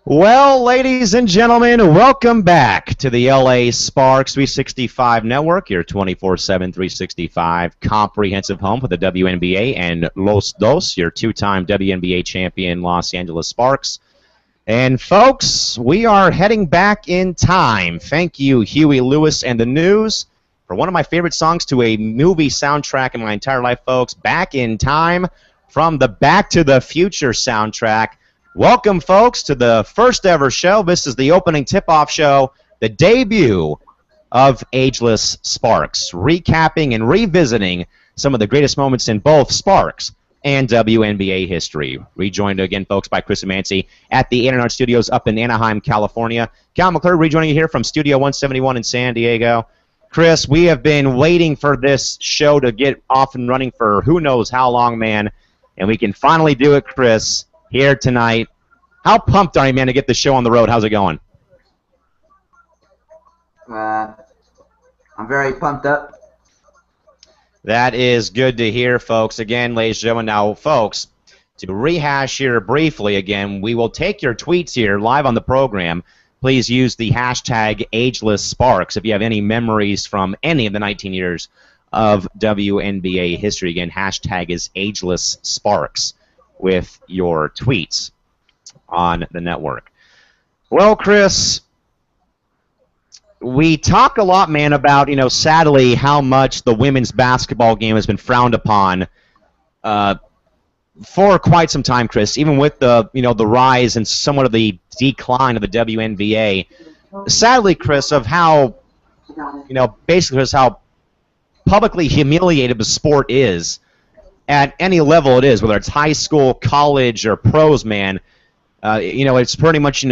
Well, ladies and gentlemen, welcome back to the LA Sparks 365 Network, your 24/7 365 comprehensive home for the WNBA and Los Dos, your two-time WNBA champion Los Angeles Sparks. And folks, we are heading back in time. Thank you, Huey Lewis and the News, for one of my favorite songs to a movie soundtrack in my entire life, folks. Back in Time from the Back to the Future soundtrack. Welcome, folks, to the first ever show. This is the opening tip-off show, the debut of Ageless Sparks, recapping and revisiting some of the greatest moments in both Sparks and WNBA history. Rejoined again, folks, by Chris Amanci at the Internet Studios up in Anaheim, California. Cal McClure rejoining you here from Studio 171 in San Diego. Chris, we have been waiting for this show to get off and running for who knows how long, man, and we can finally do it, Chris, here tonight. How pumped are you, man, to get the show on the road? How's it going? I'm very pumped up. That is good to hear, folks. Again, ladies and gentlemen, now, folks, to rehash here briefly again, we will take your tweets here live on the program. Please use the hashtag AgelessSparks if you have any memories from any of the 19 years of WNBA history. Again, hashtag is AgelessSparks with your tweets on the network. Well, Chris, we talk a lot, man, about, sadly, how much the women's basketball game has been frowned upon for quite some time, Chris, even with the, the rise and somewhat of the decline of the WNBA. Sadly, Chris, of how, basically just how publicly humiliated the sport is at any level it is, whether it's high school, college, or pros, man. It's pretty much,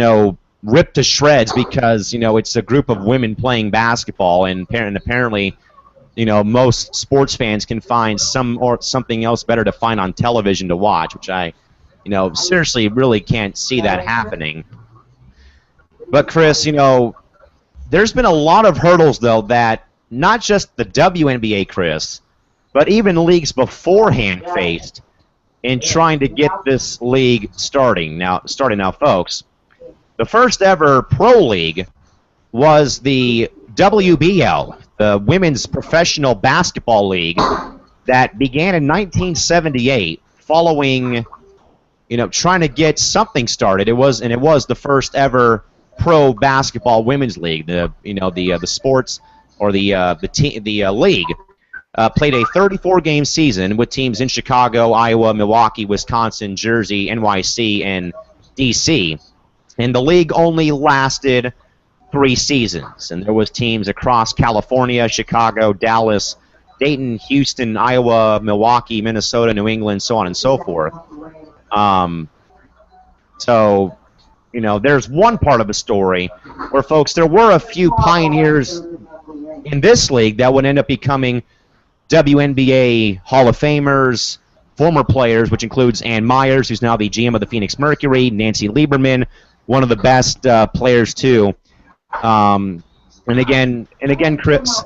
ripped to shreds because, it's a group of women playing basketball, and apparently, most sports fans can find something else better to find on television to watch, which I, seriously really can't see that happening. But, Chris, there's been a lot of hurdles, though, that not just the WNBA, Chris, but even leagues beforehand faced in trying to get this league starting now, folks. The first ever pro league was the WBL, the Women's Professional Basketball League, that began in 1978, following, trying to get something started. It was the first ever pro basketball women's league. The sports or the league played a 34-game season with teams in Chicago, Iowa, Milwaukee, Wisconsin, Jersey, NYC, and D.C. And the league only lasted 3 seasons. And there was teams across California, Chicago, Dallas, Dayton, Houston, Iowa, Milwaukee, Minnesota, New England, so on and so forth. There's one part of the story where, folks, there were a few pioneers in this league that would end up becoming WNBA Hall of Famers, former players, which includes Ann Myers, who's now the GM of the Phoenix Mercury, Nancy Lieberman, one of the best players too. And again, Chris,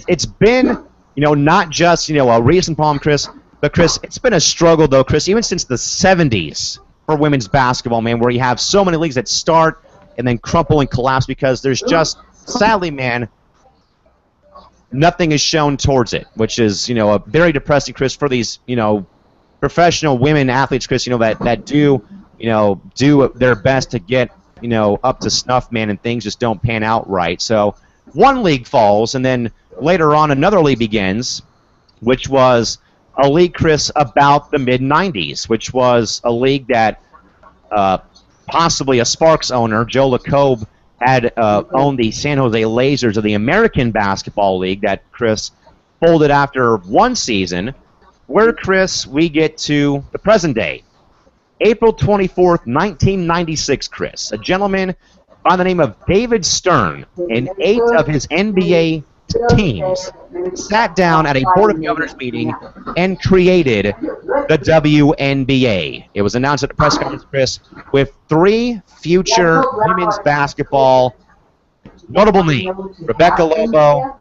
it's been, not just, a recent problem, Chris, but Chris, it's been a struggle though, Chris, even since the 70s for women's basketball, man, where you have so many leagues that start and then crumple and collapse because there's just, sadly, man, nothing is shown towards it, which is, a very depressing, Chris, for these, professional women athletes, Chris, that do, do their best to get, up to snuff, man, and things just don't pan out right. So one league falls, and then later on another league begins, which was a league, Chris, about the mid-'90s, which was a league that possibly a Sparks owner, Joe LaCobe, had owned the San Jose Lasers of the American Basketball League that, Chris, folded after one season, where, Chris, we get to the present day. April 24th, 1996, Chris. A gentleman by the name of David Stern and 8 of his NBA teams sat down at a Board of Governors meeting and created the WNBA. It was announced at the press conference, Chris, with 3 future women's basketball notable names: Rebecca Lobo,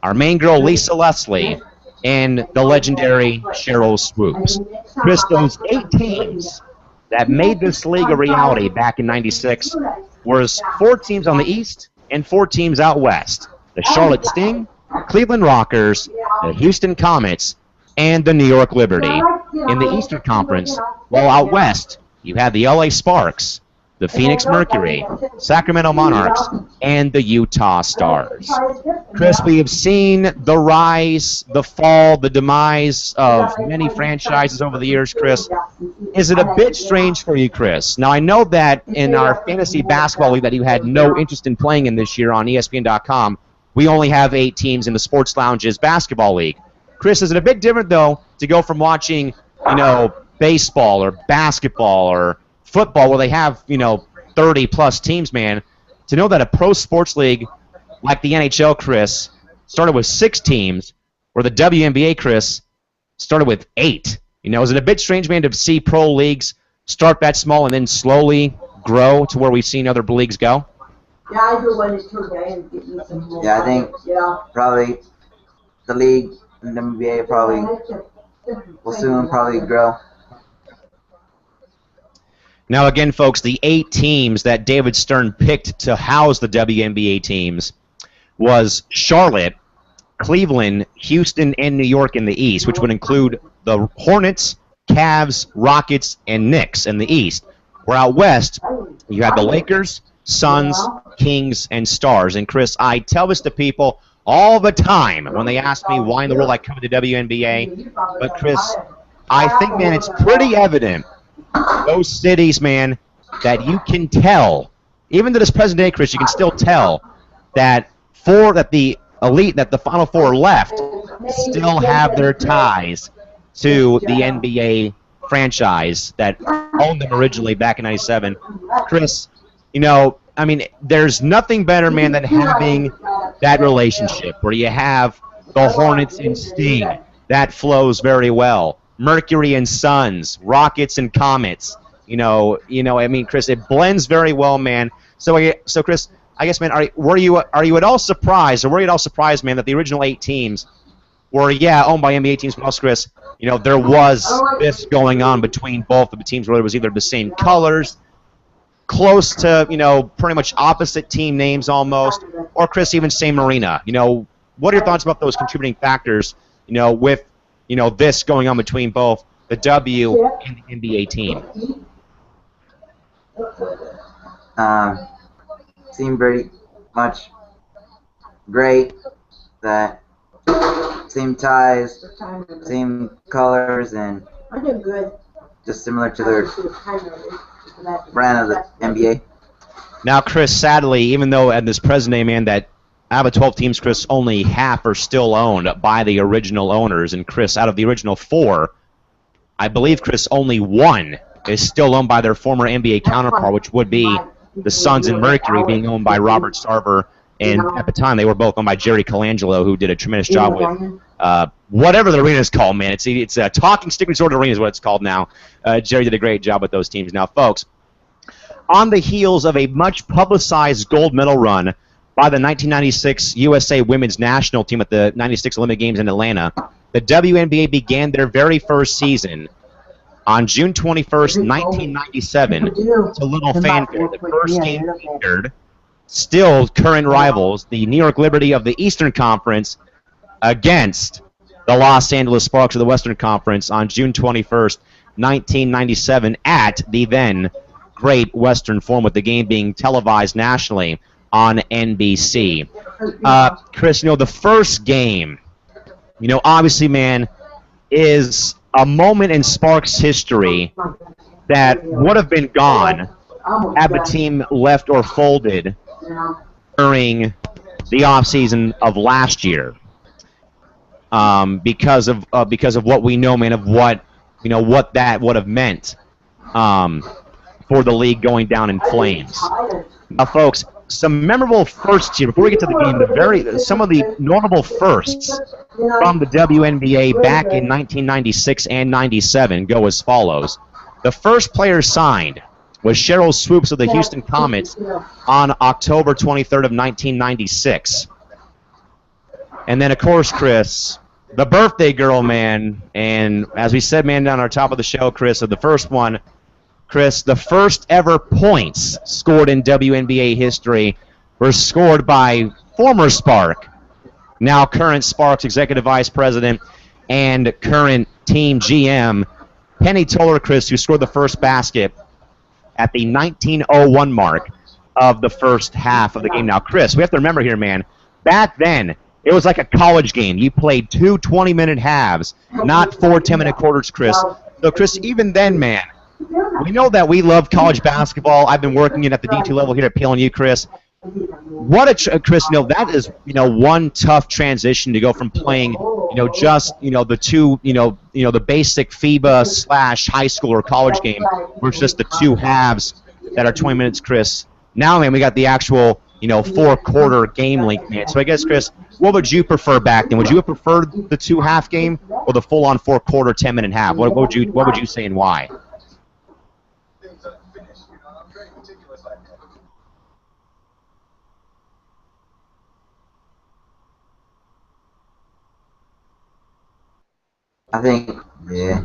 our main girl Lisa Leslie, and the legendary Cheryl Swoops. Chris, those 8 teams that made this league a reality back in '96 was 4 teams on the East and 4 teams out West. The Charlotte Sting, Cleveland Rockers, the Houston Comets, and the New York Liberty. In the Eastern Conference, while out West, you had the LA Sparks, the Phoenix Mercury, Sacramento Monarchs, and the Utah Stars. Chris, we have seen the rise, the fall, the demise of many franchises over the years, Chris. Is it a bit strange for you, Chris? Now, I know that in our fantasy basketball league that you had no interest in playing in this year on ESPN.com, we only have 8 teams in the Sports Lounge's basketball league. Chris, is it a bit different, though, to go from watching, baseball or basketball or football where they have, 30-plus teams, man, to know that a pro sports league like the NHL, Chris, started with 6 teams, where the WNBA, Chris, started with 8. Is it a bit strange, man, to see pro leagues start that small and then slowly grow to where we've seen other leagues go? Yeah, I think probably the league and the NBA probably will soon probably grow. Now, again, folks, the 8 teams that David Stern picked to house the WNBA teams was Charlotte, Cleveland, Houston, and New York in the East, which would include the Hornets, Cavs, Rockets, and Knicks in the East. Where out West, you had the Lakers, Suns, Kings, and Stars. And, Chris, I tell this to people all the time when they ask me why in the world I cover the WNBA. But, Chris, I think, man, it's pretty evident, those cities, man, that you can tell, even to this present day, Chris, you can still tell that the elite, that the Final Four left, still have their ties to the NBA franchise that owned them originally back in '97. Chris, there's nothing better, man, than having that relationship where you have the Hornets and Sting. That flows very well. Mercury and Suns, Rockets and Comets. Chris, it blends very well, man. So Chris, I guess, man, are you at all surprised, man, that the original 8 teams were, owned by NBA teams, but also, Chris, there was this going on between both of the teams where it was either the same colors, close to, pretty much opposite team names almost, or, Chris, even same arena. What are your thoughts about those contributing factors, with, this going on between both the W and the NBA team? Seemed pretty much great. That same ties, same colors, and just similar to their brand of the NBA. Now, Chris, sadly, even though at this present day, man, that out of the 12 teams, Chris, only half are still owned by the original owners. And, Chris, out of the original 4, I believe, Chris, only 1 is still owned by their former NBA counterpart, which would be the Suns and Mercury, being owned by Robert Sarver. And at the time, they were both owned by Jerry Colangelo, who did a tremendous job with whatever the arena is called, man. It's a Talking Stick Resort Arena is what it's called now. Jerry did a great job with those teams. Now, folks, on the heels of a much-publicized gold medal run by the 1996 USA Women's National Team at the 96 Olympic Games in Atlanta, the WNBA began their very first season on June 21st, 1997, to little fanfare. The first game featured still current rivals, the New York Liberty of the Eastern Conference against the Los Angeles Sparks of the Western Conference on June 21st, 1997, at the then great Western Forum, with the game being televised nationally on NBC. Chris, the first game, obviously, man, is a moment in Sparks history that would have been gone had the team left or folded during the offseason of last year, because of what we know, man, of what that would have meant for the league going down in flames. Now, folks, some memorable firsts here. Before we get to the game, some of the notable firsts from the WNBA back in 1996 and 97 go as follows. The first player signed was Cheryl Swoops of the Houston Comets on October 23rd of 1996. And then, of course, Chris, the birthday girl, man, and as we said, man, down our top of the show, Chris, of the first one, Chris, the first ever points scored in WNBA history were scored by former Spark, now current Sparks Executive Vice President and current team GM, Penny Toller, Chris, who scored the first basket at the 19:01 mark of the first half of the game. Now, Chris, we have to remember here, man, back then, it was like a college game. You played 2 20-minute halves, not 4 10-minute quarters, Chris. So, Chris, even then, man, we know that we love college basketball. I've been working it at the D2 level here at PLNU, Chris. Chris, that is, one tough transition to go from playing, just, the two, the basic FIBA / high school or college game versus just the 2 halves that are 20 minutes, Chris. Now, man, we got the actual, 4-quarter game length, man. So I guess, Chris, what would you prefer back then? Would you have preferred the 2-half game or the full-on 4-quarter 10-minute half? What would you say and why? I think, yeah.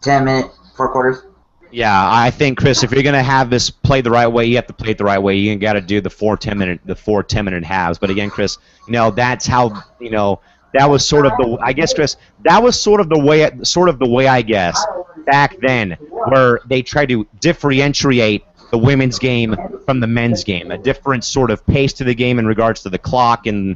10-minute, 4 quarters. Yeah, I think, Chris, if you're gonna have this played the right way, you have to play it the right way. You got to do the 4 10-minute halves. But again, Chris, that's how that was sort of the. I guess, Chris, that was sort of the way I guess back then, where they tried to differentiate the women's game from the men's game, a different sort of pace to the game in regards to the clock and.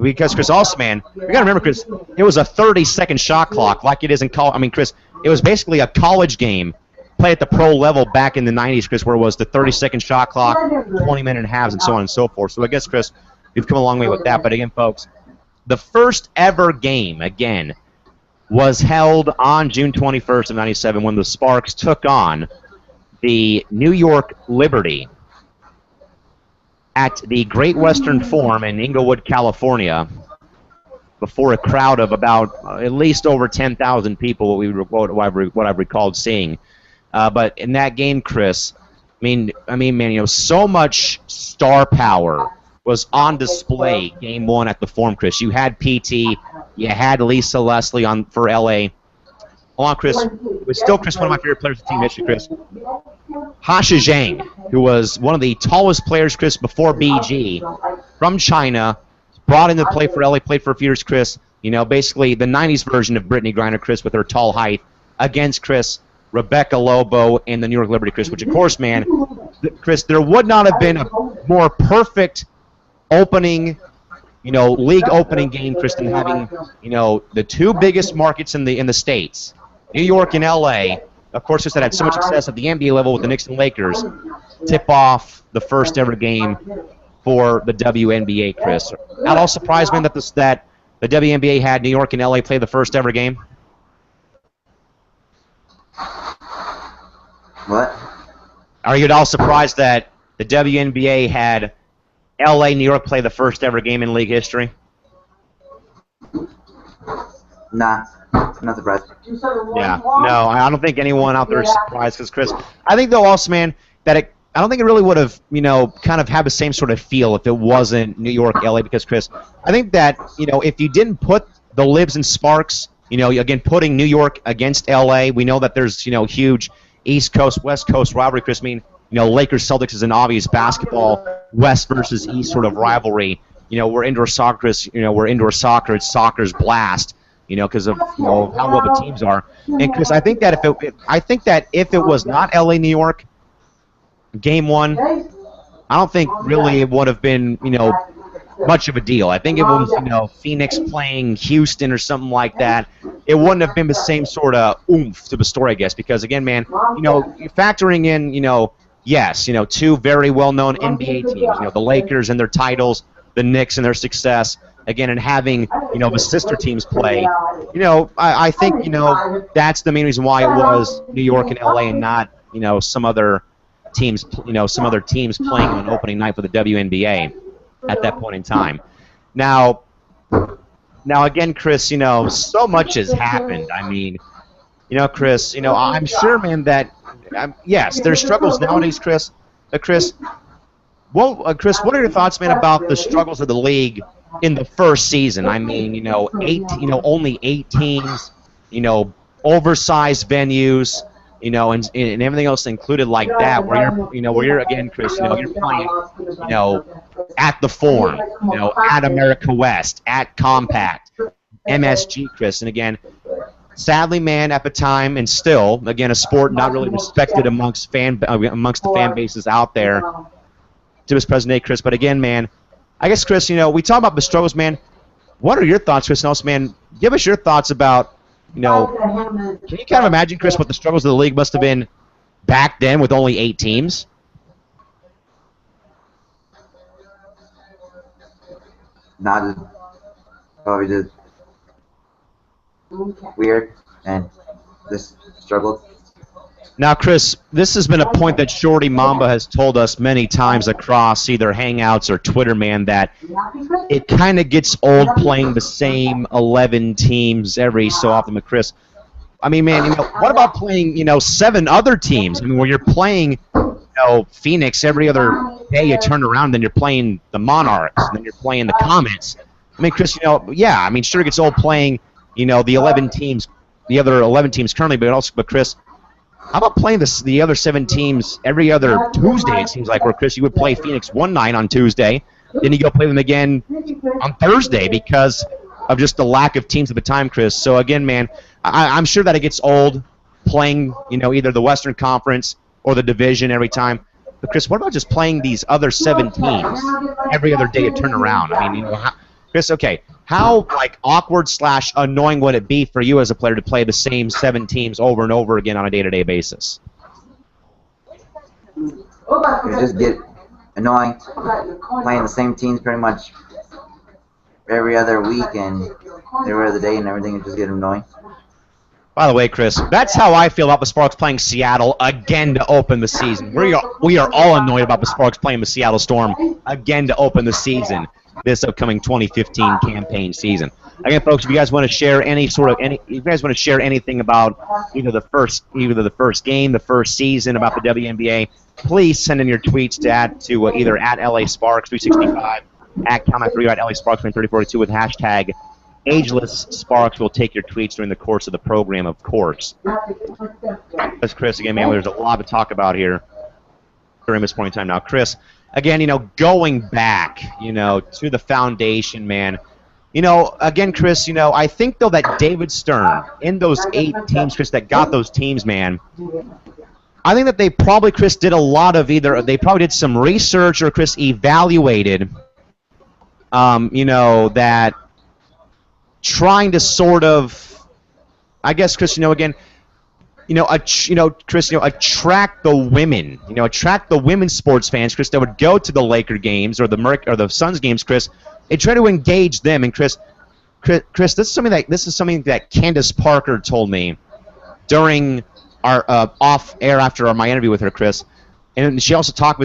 Because, Chris, also, man, you got to remember, Chris, it was a 30-second shot clock like it is in college. I mean, Chris, it was basically a college game played at the pro level back in the 90s, Chris, where it was the 30-second shot clock, 20-minute halves, and so on and so forth. So I guess, Chris, we've come a long way with that. But again, folks, the first ever game, again, was held on June 21st of 97 when the Sparks took on the New York Liberty at the Great Western Forum in Inglewood, California, before a crowd of about at least over 10,000 people, what I've recalled seeing. But in that game, Chris, I mean, man, so much star power was on display game 1 at the Forum, Chris. You had PT, you had Lisa Leslie for LA. Hold on, Chris. It was still, Chris, one of my favorite players of Team History, Chris. Hasha Zhang, who was one of the tallest players, Chris, before BG, from China, brought into play for LA, played for a few years, Chris. Basically the 90s version of Brittany Griner, Chris, with her tall height, against, Chris, Rebecca Lobo and the New York Liberty, Chris, which, of course, man, Chris, there would not have been a more perfect opening, league opening game, Chris, than having, the 2 biggest markets in the States, New York and LA, of course, just that had so much success at the NBA level with the Knicks and Lakers, tip off the first ever game for the WNBA, Chris. Not all surprised, man, that the WNBA had New York and LA play the first ever game? What? Are you at all surprised that the WNBA had LA, New York play the first ever game in league history? Nah, I'm not surprised. Yeah, no, I don't think anyone out there is surprised because, Chris, I think, though, also, man, that I don't think it really would have, kind of had the same sort of feel if it wasn't New York, LA, because, Chris, I think that, if you didn't put the Libs and Sparks, again, putting New York against LA, we know that there's, huge East Coast, West Coast rivalry, Chris. I mean, Lakers Celtics is an obvious basketball West versus East sort of rivalry. We're indoor soccer, Chris. We're indoor soccer. It's soccer's blast. Because of how well the teams are. And Chris, I think that if it was not LA, New York, game 1, I don't think really it would have been much of a deal. I think if it was Phoenix playing Houston or something like that, it wouldn't have been the same sort of oomph to the story, I guess. Because again, man, factoring in yes, 2 very well-known NBA teams, the Lakers and their titles, the Knicks and their success. Again, and having, the sister teams play, I think, that's the main reason why it was New York and LA and not, some other teams, playing on opening night for the WNBA at that point in time. Now again, Chris, so much has happened. I mean, Chris, I'm sure, man, that, yes, there's struggles nowadays, Chris. Chris, what are your thoughts, man, about the struggles of the league in the first season? I mean, only 8 teams, oversized venues, and everything else included like that, where you're again, Chris, you're playing, at the Forum, at America West, at Compact, MSG, Chris, and again, sadly, man, at the time, and still, again, a sport not really respected amongst the fan bases out there to this present day, Chris. But again, man, I guess, Chris, we talk about the struggles, man. What are your thoughts, Chris Nelson, man? Give us your thoughts about, can you kind of imagine, Chris, what the struggles of the league must have been back then with only 8 teams? Not probably just weird and just struggled. Now, Chris, this has been a point that Shorty Mamba has told us many times across either Hangouts or Twitter, man, that it kind of gets old playing the same 11 teams every so often. But Chris, I mean, man, what about playing, 7 other teams? I mean, where you're playing, Phoenix every other day you turn around, then you're playing the Monarchs, and then you're playing the Comets. I mean, Chris, yeah, I mean, sure it gets old playing, the 11 teams, the other 11 teams currently, but Chris, how about playing the other 7 teams every other Tuesday, it seems like, where, Chris, you would play Phoenix one night on Tuesday, then you go play them again on Thursday because of just the lack of teams at the time, Chris. So, again, man, I'm sure that it gets old playing, either the Western Conference or the division every time. But, Chris, what about just playing these other 7 teams every other day to turn around? I mean, Chris, okay, how awkward/annoying would it be for you as a player to play the same 7 teams over and over again on a day-to-day basis? It just get annoying playing the same teams pretty much every other week and every other day and everything. It just get annoying. By the way, Chris, that's how I feel about the Sparks playing Seattle again to open the season. We are all annoyed about the Sparks playing the Seattle Storm again to open the season, this upcoming 2015 campaign season. Again, folks, if you guys want to share anything about either the first game, the first season, about the WNBA, please send in your tweets to either at LA Sparks 365, at Count3, or at LA Sparks 3042 with hashtag Ageless Sparks. Will take your tweets during the course of the program, of course. That's Chris again, man. There's a lot to talk about here during this point in time. Now, Chris, again, going back, to the foundation, man. Again, Chris, I think, though, that David Stern, in those 8 teams, Chris, that got those teams, man, I think that they probably, Chris, did a lot of they probably did some research or, Chris, evaluated, that trying to sort of, I guess, Chris, again, Chris, attract the women, attract the women's sports fans, Chris, that would go to the Laker games or the Suns games, Chris, and try to engage them. And Chris, this is something that Candace Parker told me during our off air after my interview with her, Chris, and she also talked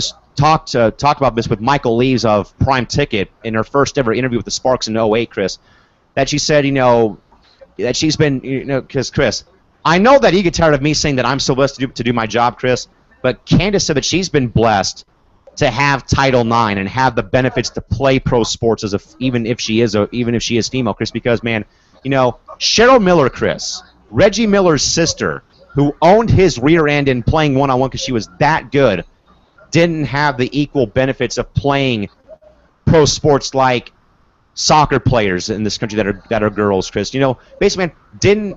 about this with Michael Lees of Prime Ticket in her first ever interview with the Sparks in 08, Chris, that she said, that she's been, because Chris, I know that you get tired of me saying that I'm so blessed to do my job, Chris, but Candace said that she's been blessed to have Title IX and have the benefits to play pro sports even if she is female, Chris, because, man, Cheryl Miller, Chris, Reggie Miller's sister, who owned his rear end in playing one-on-one because she was that good, didn't have the equal benefits of playing pro sports like soccer players in this country that are girls, Chris. Basically, man, didn't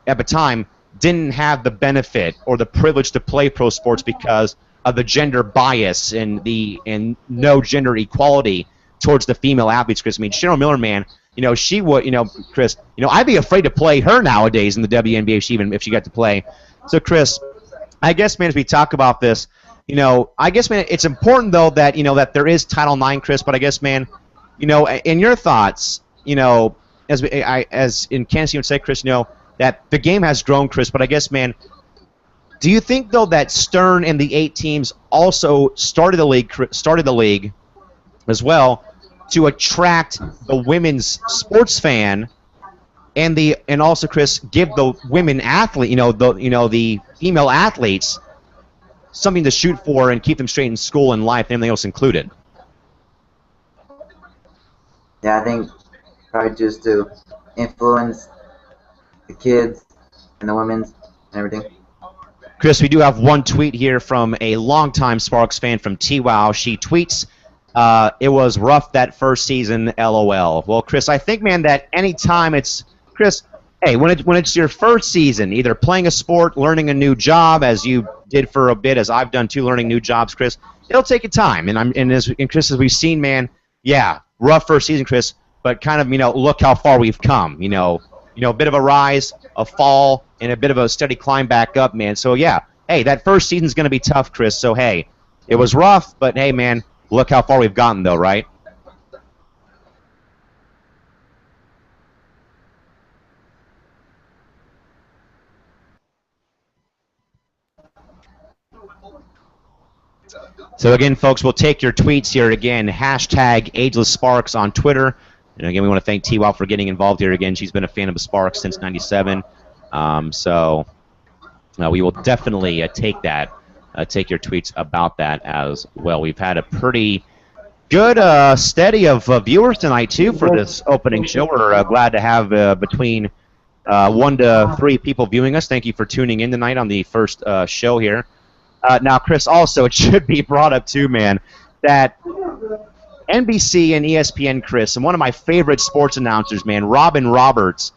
at the time didn't have the benefit or the privilege to play pro sports because of the gender bias and no gender equality towards the female athletes, Chris. I mean, Cheryl Miller, man, she would, Chris, I'd be afraid to play her nowadays in the WNBA if she got to play. So, Chris, I guess, man, as we talk about this, I guess, man, it's important though that that there is Title IX, Chris. But I guess, man, in your thoughts, as in Kansas City would say, Chris, that the game has grown, Chris. But I guess, man, do you think though that Stern and the 8 teams also started the league as well to attract the women's sports fan and also, Chris, give the women athlete, the female athletes something to shoot for and keep them straight in school and life and everything else included? Yeah, I think probably just to influence the kids and the women's and everything. Chris, we do have one tweet here from a longtime Sparks fan from TWOW. She tweets, it was rough that first season, LOL. Well, Chris, I think, man, that anytime it's, Chris, hey, when it's your first season, either playing a sport, learning a new job, as you did for a bit, as I've done too, learning new jobs, Chris, it'll take you time. And Chris, as we've seen, man, yeah, rough first season, Chris, but kind of, look how far we've come. A bit of a rise, a fall, and a bit of a steady climb back up, man. So, yeah, hey, that first season's going to be tough, Chris. So, hey, it was rough, but, hey, man, look how far we've gotten, though, right? So, again, folks, we'll take your tweets here again. Hashtag Ageless Sparks on Twitter. And, again, we want to thank T-Wow for getting involved here again. She's been a fan of the Sparks since '97. So we will definitely take that, take your tweets about that as well. We've had a pretty good steady of viewers tonight, too, for this opening show. We're glad to have between 1 to 3 people viewing us. Thank you for tuning in tonight on the first show here. Now, Chris, also, it should be brought up, too, man, that NBC and ESPN, Chris, and one of my favorite sports announcers, man, Robin Roberts,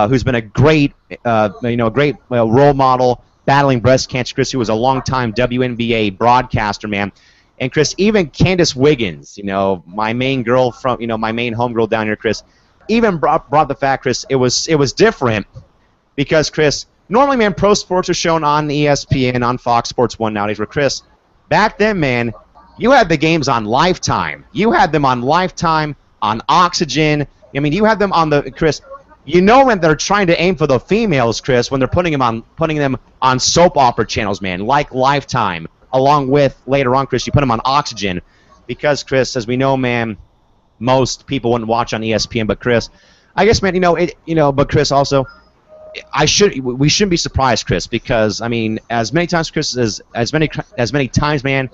who's been a great, role model battling breast cancer, Chris, who was a longtime WNBA broadcaster, man. And, Chris, even Candace Wiggins, my main girl from, my main homegirl down here, Chris, even brought the fact, Chris, it was different because, Chris, normally, man, pro sports are shown on ESPN, on Fox Sports 1 nowadays, where, Chris, back then, man, you had the games on Lifetime. You had them on Lifetime, on Oxygen. I mean, you had them on the, Chris, when they're trying to aim for the females, Chris, when they're putting them on soap opera channels, man, like Lifetime, along with, later on, Chris, you put them on Oxygen. Because, Chris, as we know, man, most people wouldn't watch on ESPN, but, Chris, I guess, man, but, Chris, also, we shouldn't be surprised, Chris, because, I mean, as many times, Chris, as many times, man,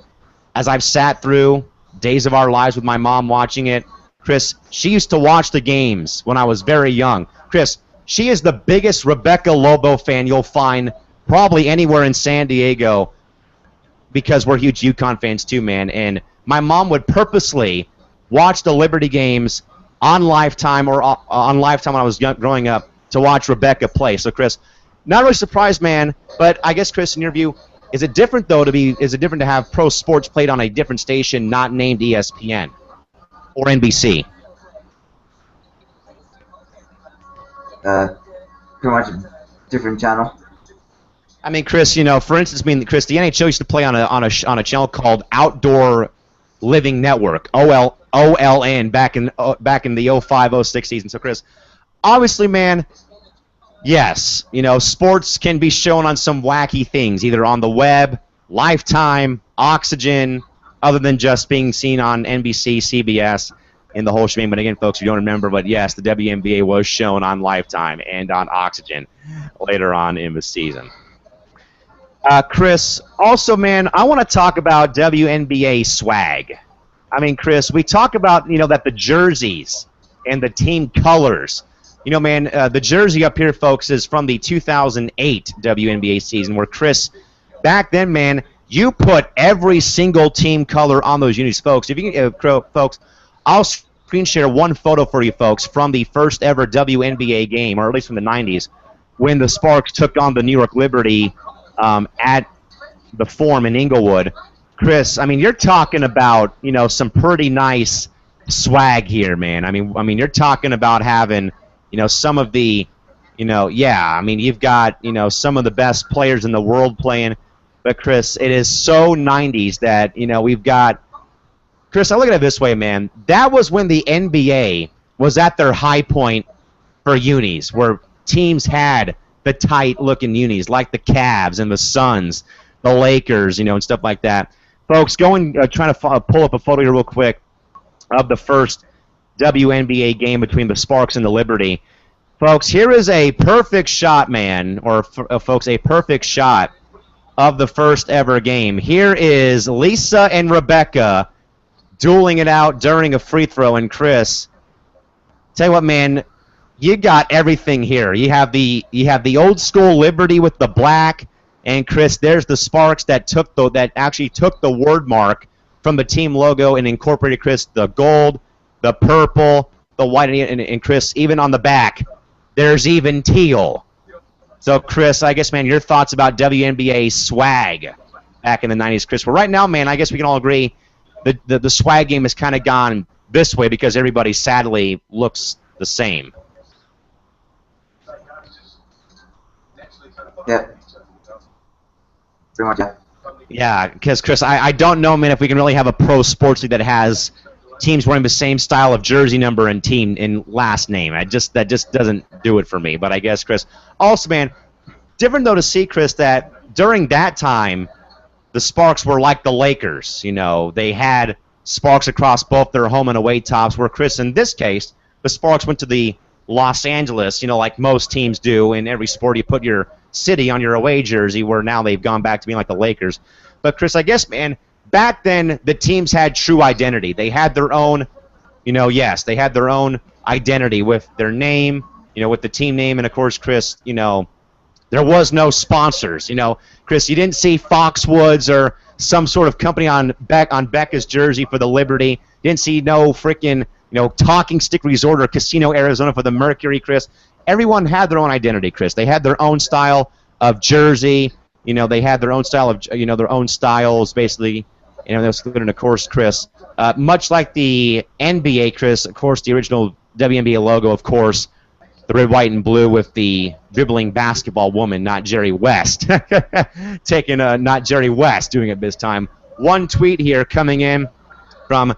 as I've sat through Days of Our Lives with my mom watching it, Chris, she used to watch the games when I was very young. Chris, she is the biggest Rebecca Lobo fan you'll find probably anywhere in San Diego because we're huge UConn fans too, man. And my mom would purposely watch the Liberty games on Lifetime or on Lifetime when I was growing up to watch Rebecca play. So, Chris, not really surprised, man, but I guess, Chris, in your view, is it different to have pro sports played on a different station not named ESPN or NBC? Pretty much a different channel. I mean, Chris, for instance, Chris, the NHL used to play on a channel called Outdoor Living Network, OLN, back in the 05-06 season. So, Chris, obviously, man, yes, sports can be shown on some wacky things, either on the web, Lifetime, Oxygen, other than just being seen on NBC, CBS, and the whole shebang. But again, folks, you don't remember, but yes, the WNBA was shown on Lifetime and on Oxygen later on in the season. Chris, also, man, I want to talk about WNBA swag. I mean, Chris, we talk about, that the jerseys and the team colors. Man, the jersey up here, folks, is from the 2008 WNBA season where, Chris, back then, man, you put every single team color on those unis, folks. If you can, folks, I'll screen share one photo for you, folks, from the first ever WNBA game, or at least from the 90s, when the Sparks took on the New York Liberty at the Forum in Inglewood. Chris, I mean, you're talking about, some pretty nice swag here, man. I mean, you're talking about having, some of the, you've got, some of the best players in the world playing. But, Chris, it is so 90s that, we've got, Chris, I look at it this way, man. That was when the NBA was at their high point for unis, where teams had the tight-looking unis, like the Cavs and the Suns, the Lakers, and stuff like that. Folks, trying to pull up a photo here real quick of the first WNBA game between the Sparks and the Liberty. Folks, here is a perfect shot, man, or folks, a perfect shot of the first ever game. Here is Lisa and Rebecca dueling it out during a free throw. And Chris, tell you what, man, You got everything here. You have the old school Liberty with the black, and Chris, there's the Sparks that actually took the word mark from the team logo and incorporated, Chris, the gold, the purple, the white, and Chris, even on the back, there's even teal. So Chris, I guess, man, your thoughts about WNBA swag back in the 90s, Chris? Well, right now, man, I guess we can all agree the swag game has kind of gone this way because everybody sadly looks the same. Yeah. Pretty much, yeah. Yeah, because Chris, I don't know, man, if we can really have a pro sports league that has teams wearing the same style of jersey number and team and last name. That just doesn't do it for me. But I guess, Chris, also, man, different though to see, Chris, that during that time, the Sparks were like the Lakers. You know, they had Sparks across both their home and away tops. Where, Chris, in this case, the Sparks went to the Los Angeles, you know, like most teams do in every sport. You put your city on your away jersey, where now they've gone back to being like the Lakers. But, Chris, I guess, man, back then the teams had true identity. They had their own, you know, yes, they had their own identity with their name, you know, with the team name. And, of course, Chris, you know, there was no sponsors. You know, Chris, you didn't see Foxwoods or some sort of company on Becca's jersey for the Liberty. You didn't see no freaking, you know, Talking Stick Resort or Casino Arizona for the Mercury, Chris. Everyone had their own identity, Chris. They had their own style of jersey. You know, they had their own style of, you know, their own styles, basically. You know, that's included, of course, Chris. Much like the NBA, Chris, of course, the original WNBA logo, of course, the red, white, and blue with the dribbling basketball woman, not Jerry West. Taking not Jerry West doing it this time. One tweet here coming in from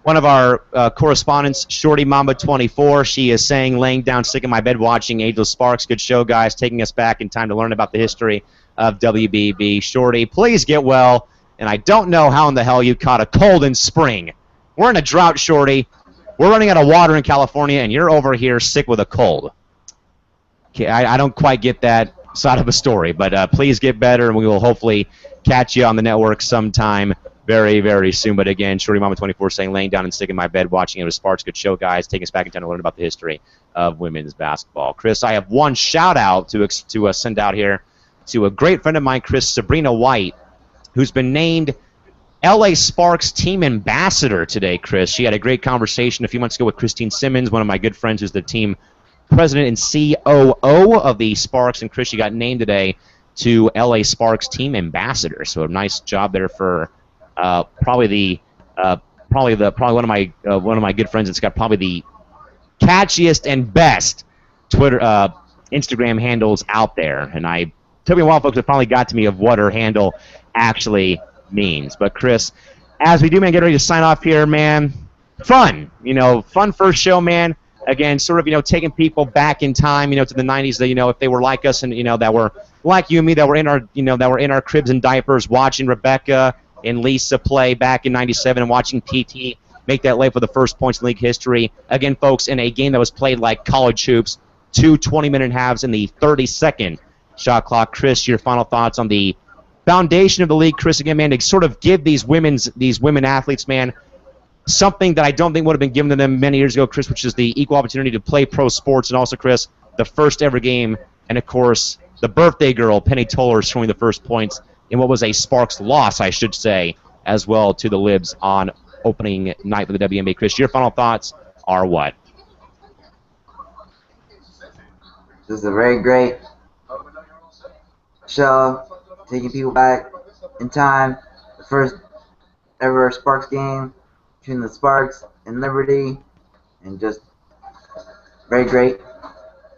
one of our correspondents, Shorty Mamba 24. She is saying, laying down sick in my bed watching Ageless Sparks. Good show, guys. Taking us back in time to learn about the history of WBB. Shorty, please get well. And I don't know how in the hell you caught a cold in spring. We're in a drought, Shorty. We're running out of water in California, and you're over here sick with a cold. Okay, I don't quite get that side of the story, but please get better, and we will hopefully catch you on the network sometime very, very soon. But again, Shorty Mama 24 saying, laying down and sick in my bed watching it with Sparks. Good show, guys. Taking us back in time to learn about the history of women's basketball. Chris, I have one shout-out to send out here to a great friend of mine, Chris, Sabrina White, who's been named LA Sparks team ambassador today, Chris. She had a great conversation a few months ago with Christine Simmons, one of my good friends who's the team president and COO of the Sparks. And, Chris, she got named today to LA Sparks team ambassador. So a nice job there for probably one of my good friends that's got probably the catchiest and best Twitter Instagram handles out there. And it took me a while, folks, it finally got to me of what her handle actually means. But, Chris, as we do, man, get ready to sign off here, man. Fun, you know, fun first show, man. Again, sort of, you know, taking people back in time, you know, to the 90s, that, you know, if they were like us and, you know, that were like you and me, that were in our cribs and diapers watching Rebecca and Lisa play back in 97 and watching PT make that lay for the first points in league history. Again, folks, in a game that was played like college hoops, 2 20-minute halves in the 30-second shot clock. Chris, your final thoughts on the foundation of the league, Chris, again, man, to sort of give these women athletes, man, something that I don't think would have been given to them many years ago, Chris, which is the equal opportunity to play pro sports, and also, Chris, the first ever game, and, of course, the birthday girl, Penny Toller, scoring the first points in what was a Sparks loss, I should say, as well to the Libs on opening night for the WNBA. Chris, your final thoughts are what? This is a very great show, taking people back in time. The first ever Sparks game between the Sparks and Liberty, and just very great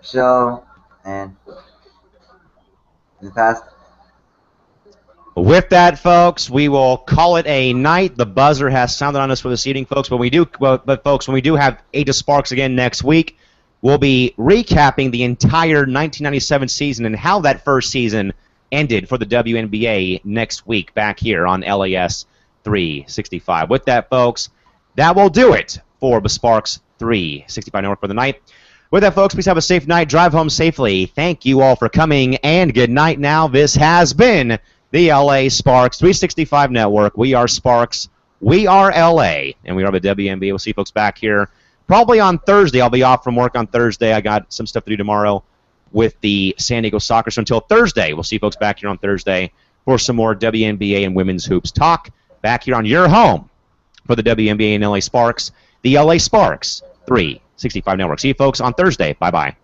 show. And in the past. With that, folks, we will call it a night. The buzzer has sounded on us for this evening, folks. But folks, when we do have Ageless Sparks again next week, we'll be recapping the entire 1997 season and how that first season ended for the WNBA next week back here on LAS 365. With that, folks, that will do it for the Sparks 365 Network for the night. With that, folks, please have a safe night. Drive home safely. Thank you all for coming, and good night now. This has been the LA Sparks 365 Network. We are Sparks. We are LA, and we are the WNBA. We'll see you folks back here probably on Thursday. I'll be off from work on Thursday. I got some stuff to do tomorrow with the San Diego Soccer. So until Thursday, we'll see folks back here on Thursday for some more WNBA and women's hoops talk. Back here on your home for the WNBA and LA Sparks, the LA Sparks 365 Network. See you folks on Thursday. Bye-bye.